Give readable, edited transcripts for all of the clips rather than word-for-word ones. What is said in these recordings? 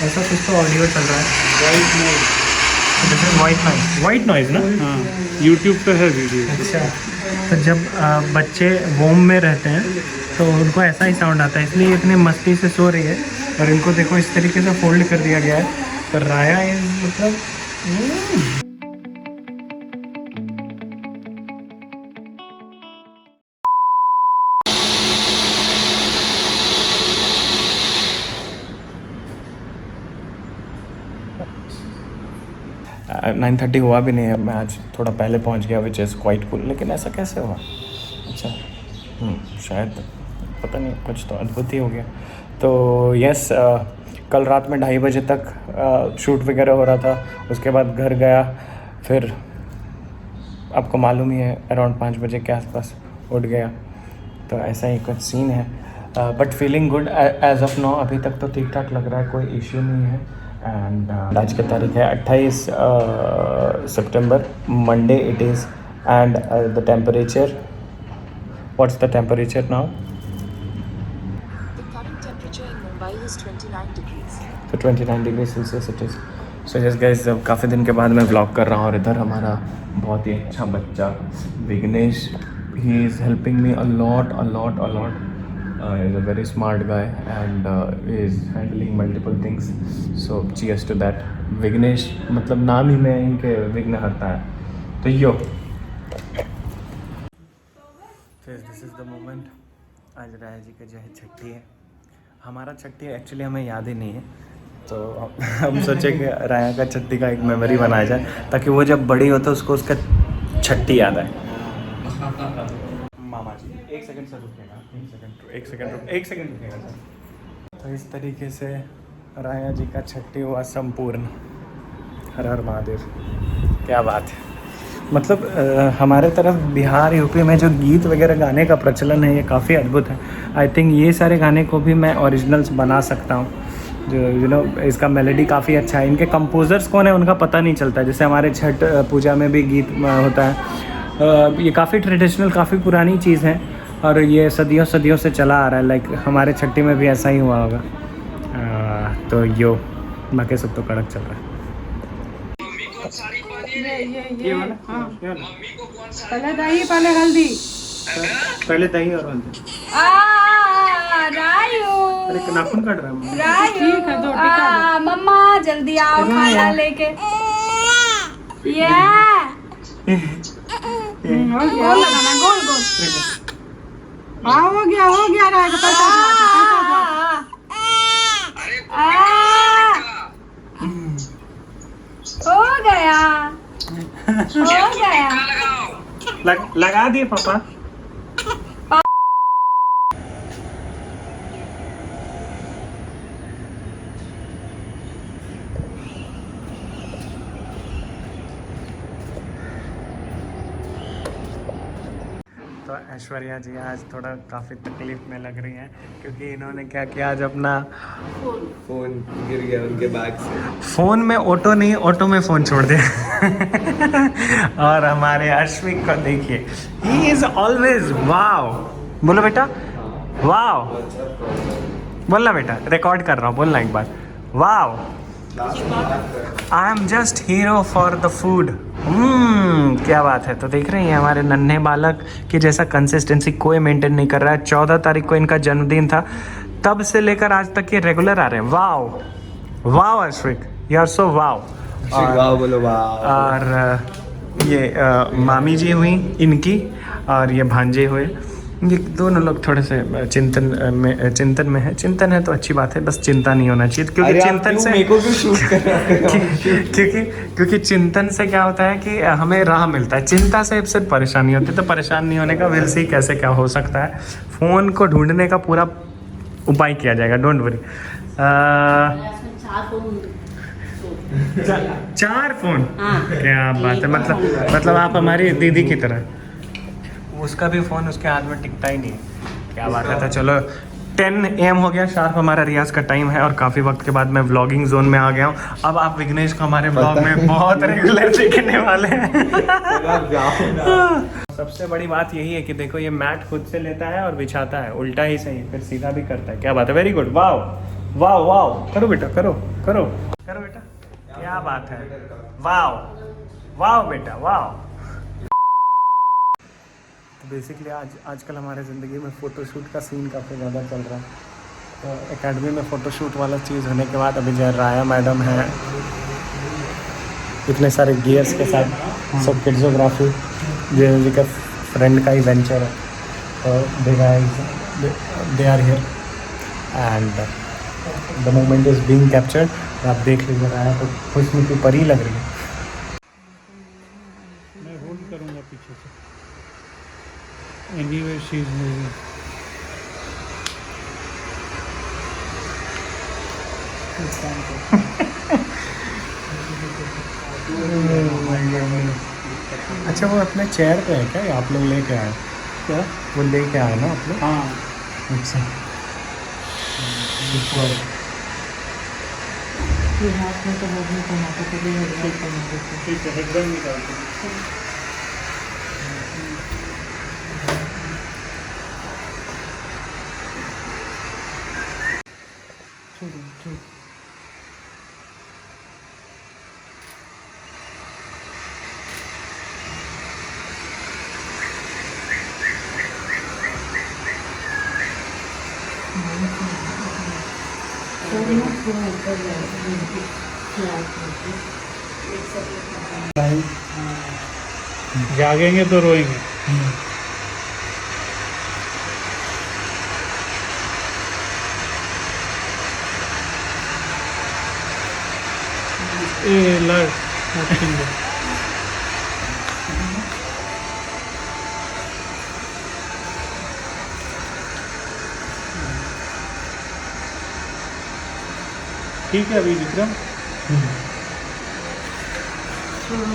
ऐसा कुछ तो ऑडियो चल रहा है। वाइट नॉइज़ ना। हाँ, यूट्यूब पे है वीडियो। अच्छा, तो जब बच्चे वोम में रहते हैं तो उनको ऐसा ही साउंड आता है, इसलिए इतनी मस्ती से सो रही है। और इनको देखो इस तरीके से फोल्ड कर दिया गया है। तो राया इज मतलब 9:30 हुआ भी नहीं है, मैं आज थोड़ा पहले पहुंच गया, विच इज़ क्वाइट कूल। लेकिन ऐसा कैसे हुआ? अच्छा, शायद पता नहीं, कुछ तो अद्भुत ही हो गया। तो यस, कल रात में 2:30 बजे तक शूट वगैरह हो रहा था। उसके बाद घर गया, फिर आपको मालूम ही है अराउंड 5 बजे के आसपास उठ गया। तो ऐसा ही कुछ सीन है, but feeling good as of now. अभी तक तो ठीक ठाक लग रहा है, कोई इश्यू नहीं है। एंड आज की तारीख है 28 सितंबर, Monday it is. And the temperature, what's the temperature now? The current temperature in Mumbai is 29 degrees. तो 29 degree Celsius it is. So yes guys, काफ़ी दिन के बाद मैं व्लॉग कर रहा हूँ। और इधर हमारा बहुत ही अच्छा बच्चा Vighnesh, he is helping me a lot. Is a very smart guy and is handling multiple things. So cheers to that. Vighnesh मतलब नाम ही में इनके विघ्न हरता है। तो yo this is the moment. आज राया जी का जो है छठी है। हमारा छठी एक्चुअली हमें याद ही नहीं है, तो हम सोचे कि राया का छठी का एक मेमोरी बनाया जाए, ताकि वो जब बड़ी हो तो उसको उसका छठी याद आए। मामा जी एक सेकंड सर रुकिएगा, एक सेकंड रुकिएगा सर। तो इस तरीके से राया जी का छठी हुआ संपूर्ण। हर हर महादेव। क्या बात है। मतलब हमारे तरफ बिहार यूपी में जो गीत वगैरह गाने का प्रचलन है, ये काफ़ी अद्भुत है। आई थिंक ये सारे गाने को भी मैं ओरिजिनल्स बना सकता हूँ। जो इसका मेलोडी काफ़ी अच्छा है। इनके कंपोज़र्स कौन है उनका पता नहीं चलता। जैसे हमारे छठ पूजा में भी गीत होता है। ये काफ़ी ट्रेडिशनल, काफ़ी पुरानी चीज़ है और ये सदियों से चला आ रहा है। लाइक हमारे छठी में भी ऐसा ही हुआ होगा। तो यो बाकी सब तो कड़क चल रहा है। ये हाँ। पहले दही, पहले हल्दी। पहले दही और हल्दी। रायू, अरे नाखून काट रहा है। रायू, ठीक है, दो टिका दो। मम्मा जल्दी आओ खाना लेके। ये गोल लगाना, गोल गोल। हाँ हो गया रहेगा। हो गया। लगा दिए पापा। तो ऐश्वर्या जी आज थोड़ा काफ़ी तकलीफ में लग रही हैं, क्योंकि इन्होंने क्या किया आज, अपना फोन गिर गया उनके बैग से। फ़ोन में ऑटो नहीं, ऑटो में फ़ोन छोड़ दिया। और हमारे अश्विक को देखिए, ही इज़ ऑलवेज वाव। बोलो बेटा वाव, बोलना बेटा, रिकॉर्ड कर रहा हूँ, बोलना एक बार wow. I am just hero for the food. क्या बात है। तो देख रहे हैं हमारे नन्हे बालक की जैसा कंसिस्टेंसी कोई मेंटेन नहीं कर रहा है। 14 तारीख को इनका जन्मदिन था, तब से लेकर आज तक ये रेगुलर आ रहे हैं। वाव वाव अश्विक, यू आर सो वाव। वाह बोलो वाह। और ये मामी जी हुई इनकी, और ये भांजे हुए। ये दोनों लोग थोड़े से चिंतन में है। चिंतन है तो अच्छी बात है, बस चिंता नहीं होना चाहिए, क्योंकि चिंतन से मेरे को भी शूट क्योंकि चिंतन से क्या होता है कि हमें राह मिलता है। चिंता से सिर्फ परेशानी होती है, तो परेशान नहीं होने का विल सी कैसे क्या हो सकता है। फ़ोन को ढूंढने का पूरा उपाय किया जाएगा, डोंट वरी। 4 फोन, क्या बात है। मतलब आप हमारी दीदी की तरह। उसका भी फ़ोन उसके हाथ में टिकता ही नहीं है। क्या बात है। तो चलो 10 AM हो गया शार्प, हमारा रियाज का टाइम है और काफ़ी वक्त के बाद मैं व्लॉगिंग जोन में आ गया हूँ। अब आप विघ्नेश को हमारे व्लॉग में बहुत रेगुलर देखने वाले हैं। सबसे बड़ी बात यही है कि देखो, ये मैट खुद से लेता है और बिछाता है, उल्टा ही सही, फिर सीधा भी करता है। क्या बात है, वेरी गुड, वाओ वाह वाह, करो बेटा, करो करो करो बेटा, क्या बात है, वाह वाह बेटा वाह। तो बेसिकली आजकल हमारे ज़िंदगी में फ़ोटोशूट का सीन काफ़ी ज़्यादा चल रहा है। तो एकेडमी में फ़ोटोशूट वाला चीज़ होने के बाद अभी जो राया मैडम है इतने सारे गियर्स के साथ, सब किड्सोग्राफी जी का फ्रेंड का ही वेंचर है। तो they are here and the moment is being captured. आप देख लीजिए राया तो खुशमी की परी लग रही है। मैं होल्ड करूँगा पीछे से। Anyway she is moving. अच्छा, वो अपने चेयर पे है क्या, या आप लोग लेके आए? क्या? वो लेके आए ना आप लोग? हाँ। अच्छा, ठीक है, एकदम निकालते हैं। जागेंगे तो रोएंगे। ए लड़ ठीक है अभी विक्रम। थोड़ा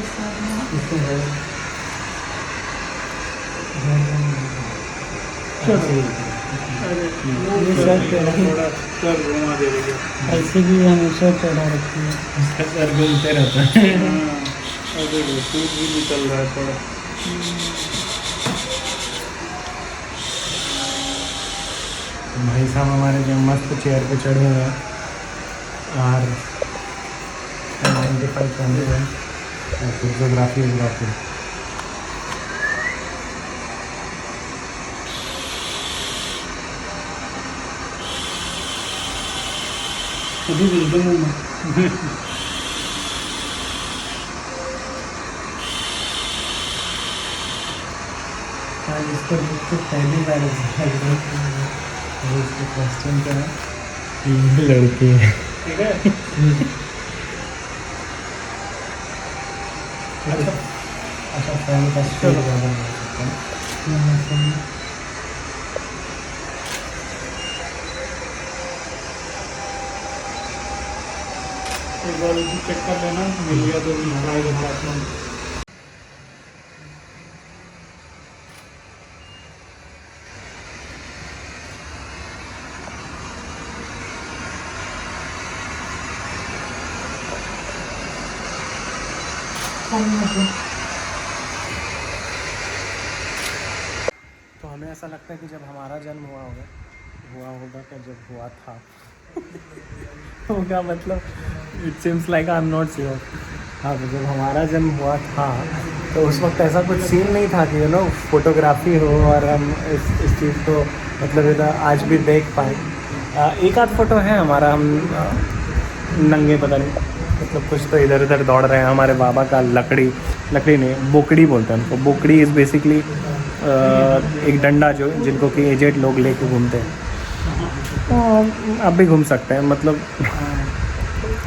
सर घुमा दे रही है। ऐसे भी हमेशा चढ़ा रखी है, उसका सर घूमते रहता है। अरे वो सूट भी निकल रहा है थोड़ा। भाई साहब हमारे जो मस्त चेयर पे चढ़े हुए हैं और 95 पहने हुए हैं, फोटोग्राफी वोग्राफी। अभी बिल्कुल नहीं। आज इसको देख के पहली बार ऐसा लग रहा है कि इसके क्वेश्चन क्या है कि ये लड़की है। ठीक है। अच्छा फैन का स्पीड ज़्यादा नहीं हो सकता। एक बार उसे चेक कर लेना, मिल गया तो ट्राई करना। तो हमें ऐसा लगता है कि जब हमारा जन्म हुआ होगा क्या, जब हुआ था होगा, मतलब it seems like I am not sure. हाँ, तो जब हमारा जन्म हुआ था तो उस वक्त ऐसा कुछ सीन नहीं था कि फोटोग्राफी हो और हम इस चीज़ को मतलब इधर आज भी देख पाए। एक आध फोटो है हमारा, हम नंगे पता नहीं, मतलब कुछ तो इधर उधर दौड़ रहे हैं। हमारे बाबा का लकड़ी नहीं, बोकड़ी बोलते हैं उनको। बोकड़ी इज़ बेसिकली एक डंडा जिनको कि एजेड लोग लेके घूमते हैं। तो आप भी घूम सकते हैं, मतलब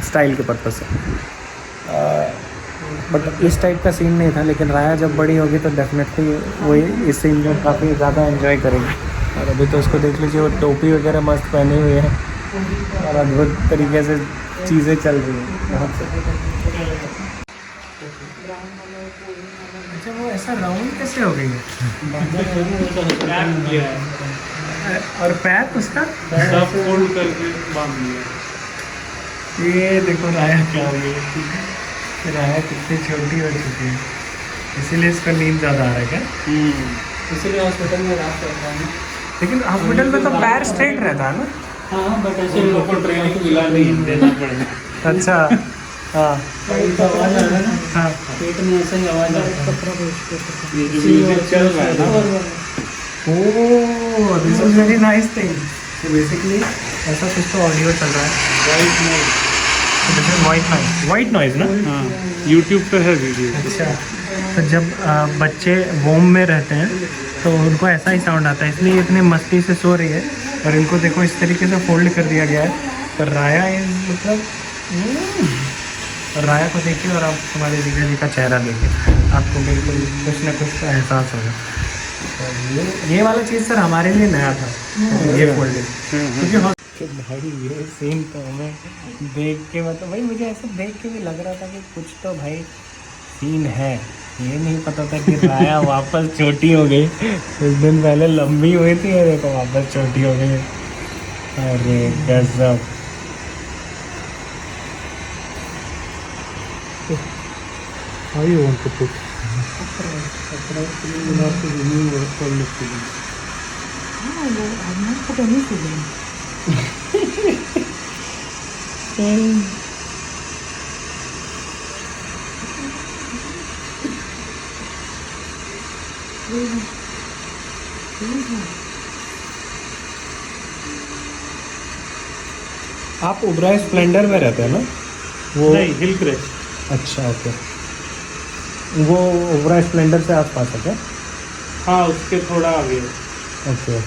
स्टाइल के पर्पज़ से। बट इस टाइप का सीन नहीं था। लेकिन राया जब बड़ी होगी तो डेफिनेटली वही इस सीन को काफ़ी ज़्यादा एंजॉय करेगी। और अभी तो उसको देख लीजिए, वो टोपी वगैरह मस्त पहने हुए है और अद्भुत तरीके से चीज़ें चल रही हैं बहुत से। अच्छा, वो ऐसा राउंड कैसे हो गई है? और पैर उसका सब फोल्ड करके बांध दिया। ये देखो राया क्या हो गई। राया कितनी छोटी हो चुकी है, इसीलिए इसको नींद ज़्यादा आ रहा है क्या? इसीलिए हॉस्पिटल में रात करता है। लेकिन हॉस्पिटल में तो पैर स्ट्रेट रहता है ना। हाँ बट ऐसे लोग को ट्रेनिंग मिला नहीं, देना पड़ेगा। अच्छा हाँ पेट आवाज आ रहा है ना, हाँ पेट में ऐसा ही आवाज आ रहा है। ये जो म्यूजिक चल रहा है ना, oh this is very nice thing. तो बेसिकली ऐसा कुछ तो ऑडियो चल रहा है। White noise. This is white noise ना। हाँ यूट्यूब पे है वीडियो। अच्छा तो जब बच्चे वोम में रहते हैं तो उनको ऐसा ही साउंड आता है, इसलिए इतने मस्ती से सो रही है। और इनको देखो इस तरीके से फोल्ड कर दिया गया है। तो राया इज मतलब राया को देखिए और आप हमारे जीजा जी का चेहरा देखिए, आपको बिल्कुल कुछ ना कुछ का एहसास होगा। तो ये वाला चीज़ सर हमारे लिए नया था, ये फोल्डिंग। क्योंकि तो भाई ये सीन तो हमें देख के मतलब भाई मुझे ऐसे देख के भी लग रहा था कि कुछ तो भाई सीन है। ये नहीं पता था कि राया वापस छोटी हो गई। कुछ दिन पहले लंबी हुई थी और देखो वापस छोटी हो गई। अरे गजब। How you want to put? You have to remove all the feeling. I've not put any feeling. आप ओबराय स्प्लेंडर में रहते हैं ना? वो नहीं, हिल क्रेस्ट। अच्छा ओके, वो ओबराय स्प्लेंडर से आसपास है क्या? हाँ उसके थोड़ा आगे। ओके,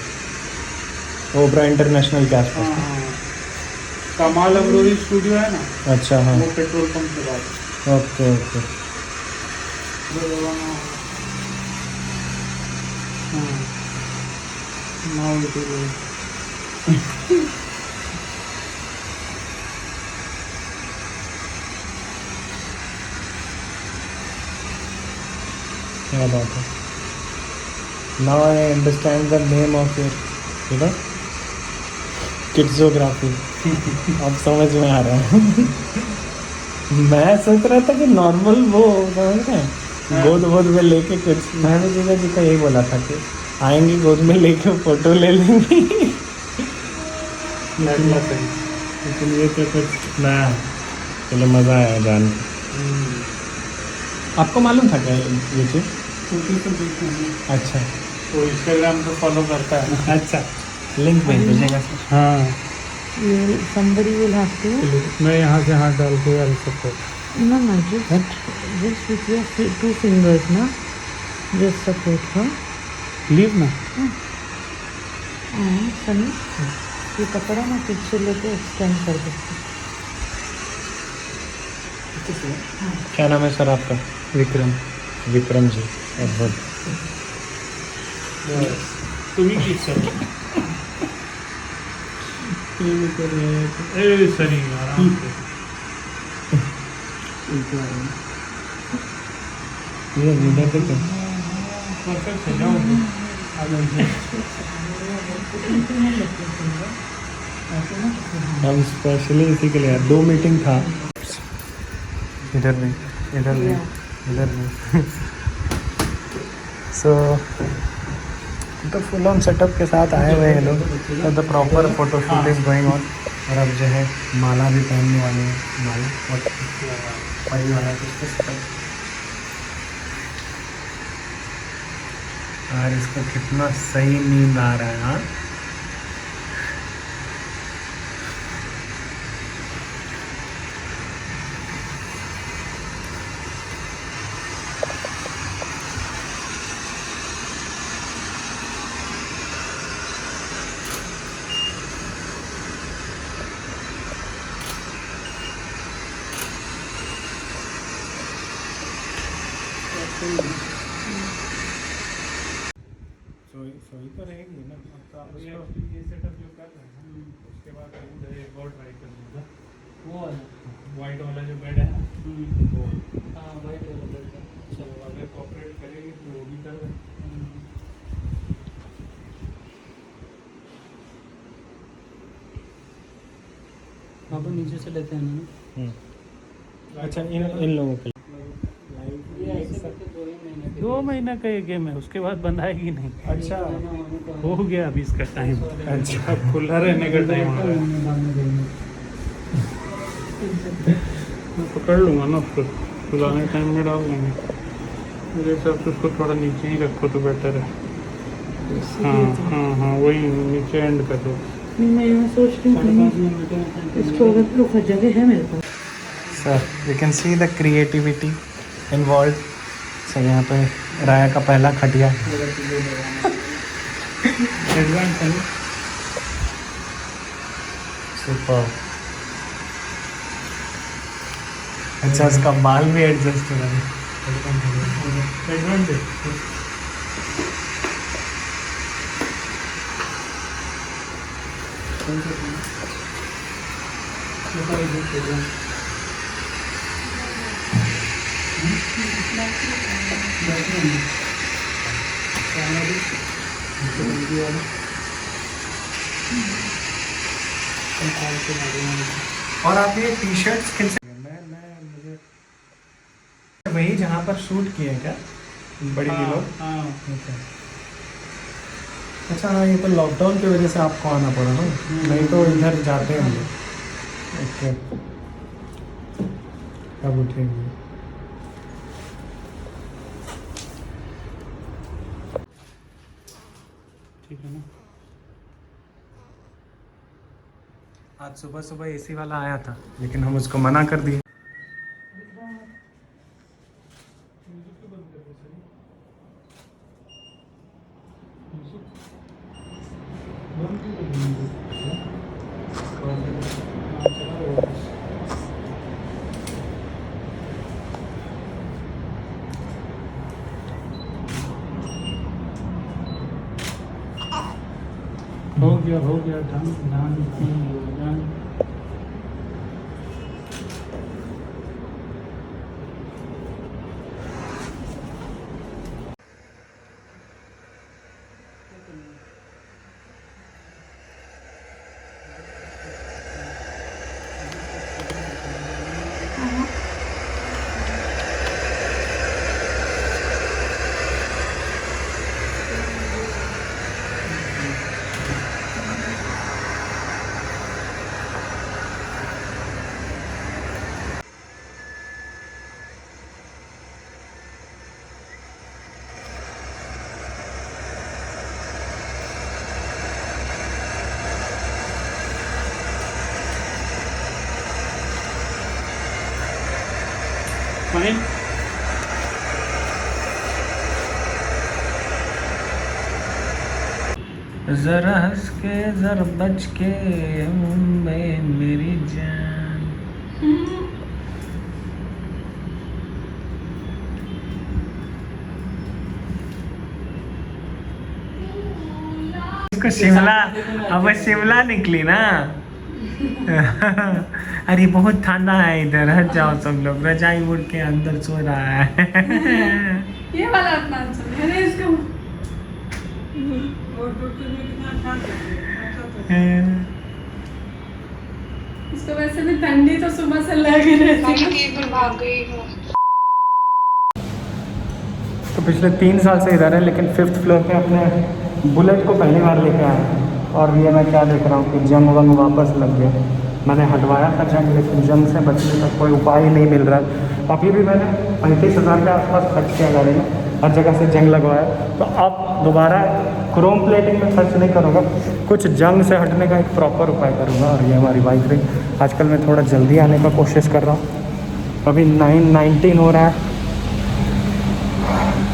ओबराय इंटरनेशनल के आसपास हाँ है। हाँ, कमाल अमरोही स्टूडियो है ना, अच्छा हाँ, वो पेट्रोल पंप के बाद। Okay okay. Now it is. क्या बात है। Now I understand the name of your you know kidsography. अब समझ में आ रहा है। मैं सोच रहा था कि नॉर्मल वो समझ रहे हैं, गोद वोद में लेके कुछ। मैंने जीजा जी का यही बोला था कि आएंगे गोद में लेके फोटो ले लेंगे। लेकिन ये तो कुछ नया। चलो मज़ा आया जान के। आपको मालूम था क्या ये चीज़? अच्छा वो इंस्टाग्राम पे फॉलो करता है। अच्छा, लिंक भेज दीजिएगा सर। हाँ Somebody will have to. मैं यहाँ से हाथ डाल के डाल सकता हूँ। No, no, just with your two fingers, na. Just support her. Leave ना। And सनी, ये कपड़ा ना पीछे लेके एक्सटेंड कर दो। क्या नाम है सर आपका? विक्रम। विक्रम जी। अद्भुत। तुम्ही की सर। ए सनी आराम से। ये वीडियो देखो। परफेक्ट है, जाओ। हम स्पेशली इसी के लिए 2 मीटिंग था। इधर नहीं, इधर नहीं, इधर नहीं। सो तो फुल ऑन सेटअप के साथ आए हुए हैं लोग। तो the proper photo shoot is going on. और अब जो है माला भी पहनने वाले हैं। माला और वही वाला कुछ सेटअप। और इसको कितना सही नींद आ रहा है। हाँ सोई तो रहेगी ना। ये सेटअप जो कर रहे हैं ना, उसके बाद एक और ट्राई कर लूँगा। वो वाला वाइट वाला जो बेड है ना, वो हाँ वाइट वाला बेड है। चलो अगर कॉपरेट करेंगे तो वो भी कर रहे हैं। वहाँ पर नीचे से लेते हैं ना। अच्छा इन लोगों के ये ऐसे करके 2 ही महीने के 2 महीना का ये गेम है, उसके बाद बंद आएगी नहीं। अच्छा हो गया अभी इसका टाइम, अच्छा अब खुला रहने का टाइम हो रहा है। मैं पकड़ लूँगा ना उसको, खुलाने टाइम में डाल देंगे। मेरे हिसाब से उसको थोड़ा नीचे ही रखो तो बेटर है। हाँ हाँ हाँ, वही नीचे एंड कर दो। मैं यहाँ सोच रही हूँ इसको अगर रुका जगह है मेरे पास। Sir you can see the creativity involve. Sir यहाँ पे राया का पहला खटिया एडवांस है ना? सुपर। अच्छा उसका बाल भी एडजस्ट हो रहा है। एडवांस है। और आप ये टी शर्ट्स किन से मुझे वही जहाँ पर शूट किए क्या बड़ी दिलों? हाँ Okay. अच्छा हाँ, ये तो लॉकडाउन की वजह से आपको आना पड़ा ना, नहीं तो इधर जाते हम लोग। ओके कब उठेंगे? ठीक है ना। आज सुबह सुबह एसी वाला आया था लेकिन हम उसको मना कर दिए। हो गया धान धान धान। फाइन। जरा हंस के जरा बच के मेरी जान। इसको शिमला, अब शिमला निकली ना। अरे बहुत ठंडा है इधर, हट जाओ सब लोग, रजाई उड़ के अंदर सो रहा है। ये वाला अपना आंसर है। अरे इसको इसको वैसे भी ठंडी तो सुबह से लग रही है। तो पिछले 3 साल से इधर है, लेकिन 5th फ्लोर पे अपने बुलेट को पहली बार लेके आया। और ये मैं क्या देख रहा हूँ कि जंग वंग वापस लग गया। मैंने हटवाया था जंग, लेकिन जंग से बचने का कोई उपाय ही नहीं मिल रहा है। अभी भी मैंने 35,000 के आसपास खर्च किया गाड़ी में, हर जगह से जंग लगवाया। तो अब दोबारा क्रोम प्लेटिंग में खर्च नहीं करूँगा, कुछ जंग से हटने का एक प्रॉपर उपाय करूँगा। और ये हमारी बाइक रही। आजकल मैं थोड़ा जल्दी आने का कोशिश कर रहा हूँ। अभी 9:19 हो रहा है।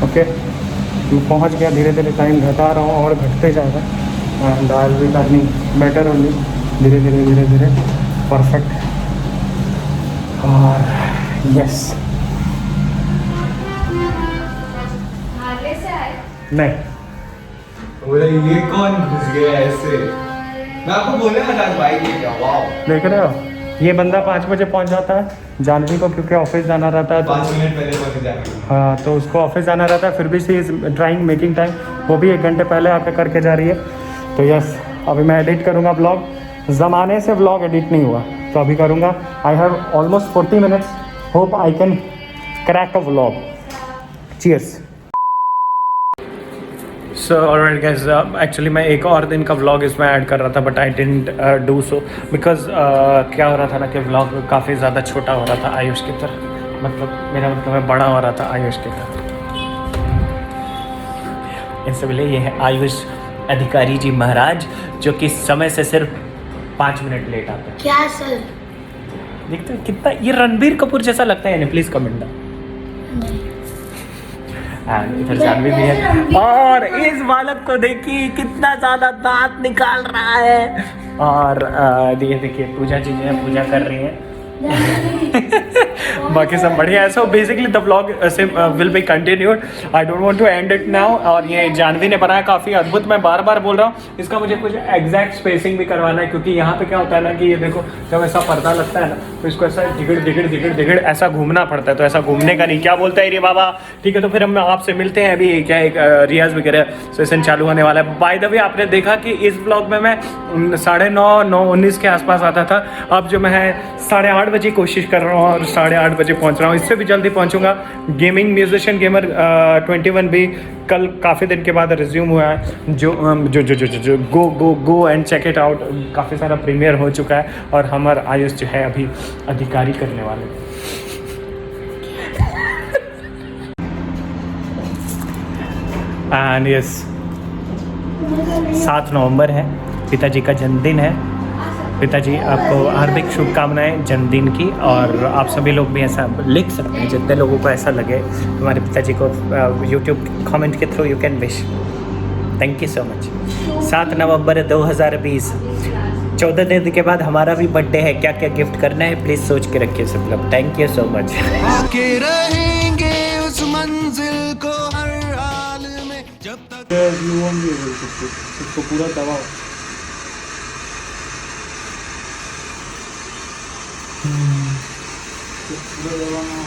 ओके मैं पहुँच गया, धीरे धीरे टाइम घटा रहा हूँ और घटते जाएगा। And I will be turning better only, धीरे धीरे परफेक्ट। और यस नहीं बोला ये कौन घुस गया ऐसे? मैं आपको बोला ना आज बाइक लेके आओ। वाओ, देख रहे हो, ये बंदा 5 बजे पहुंच जाता है, जानवी को क्योंकि ऑफिस जाना रहता है। 5 मिनट पहले पहुंच जाएंगे। हाँ, तो उसको ऑफिस जाना रहता है, फिर भी सी इज़ ट्राइंग मेकिंग टाइम। वो भी 1 घंटे पहले आकर करके जा रही है। तो यस, अभी मैं एडिट करूँगा ब्लॉग। ज़माने से ब्लॉग एडिट नहीं हुआ, तो अभी करूँगा। I have almost 40 minutes, hope I can crack a vlog. Cheers. Alright guys, actually मैं एक और दिन का व्लॉग इसमें ऐड कर रहा था but I didn't do so because क्या हो रहा था ना कि व्लॉग काफ़ी ज़्यादा छोटा हो रहा था आयुष की तरह, मतलब मेरा मतलब मैं बड़ा हो रहा था आयुष की तरह। इससे पहले ये है आयुष अधिकारी जी महाराज, जो कि समय से सिर्फ 5 मिनट लेट आते हैं। क्या सर? देखते हो कितना ये रणबीर कपूर जैसा लगता है, प्लीज़ कमेंट डाउन। इधर जानवी भी है, और इस बालक को देखिए कितना ज़्यादा दांत निकाल रहा है। और ये देखिए पूजा जी है, पूजा कर रही हैं। बाकी सब बढ़िया है। So basically the vlog will be continued, I don't want to end it now. और ये जानवी ने बनाया काफ़ी अद्भुत, मैं बार बार बोल रहा हूँ इसका मुझे कुछ एग्जैक्ट स्पेसिंग भी करवाना है, क्योंकि यहाँ पे क्या होता है ना कि ये देखो जब ऐसा पर्दा लगता है ना तो इसको ऐसा दिगड़ ऐसा घूमना पड़ता है, तो ऐसा घूमने का नहीं, क्या बोलता है रे बाबा। ठीक है, तो फिर हम आपसे मिलते हैं अभी, क्या एक रियाज वगैरह सेशन चालू होने वाला है। बाय द वे आपने देखा कि इस व्लॉग में मैं 9:30 के आसपास आता था, अब जो मैं 8:30 बजे कोशिश कर रहा हूँ और 8:30 बजे पहुँच रहा हूँ, इससे भी जल्दी पहुँचूंगा। गेमिंग म्यूजिशियन गेमर 21 भी कल काफ़ी दिन के बाद रिज्यूम हुआ है, जो go and check it out, काफ़ी सारा प्रीमियर हो चुका है और हमारा आयुष जो है अभी अधिकारी करने वाले। एंड यस 7 नवंबर है, पिताजी का जन्मदिन है। पिताजी आपको हार्दिक शुभकामनाएं जन्मदिन की, और आप सभी लोग भी ऐसा लिख सकते हैं, जितने लोगों को ऐसा लगे हमारे पिताजी को यूट्यूब कमेंट के through you can wish. Thank you so much. 7 नवंबर 2020, 14 दिन के बाद हमारा भी बर्थडे है। क्या क्या गिफ्ट करना है प्लीज़ सोच के रखिए सब लोग। Thank you so much. आके रहेंगे उस मंजिल को हर हाल में जब तक you won't be able to इसको पूरा दबाओ। पूरा दबाना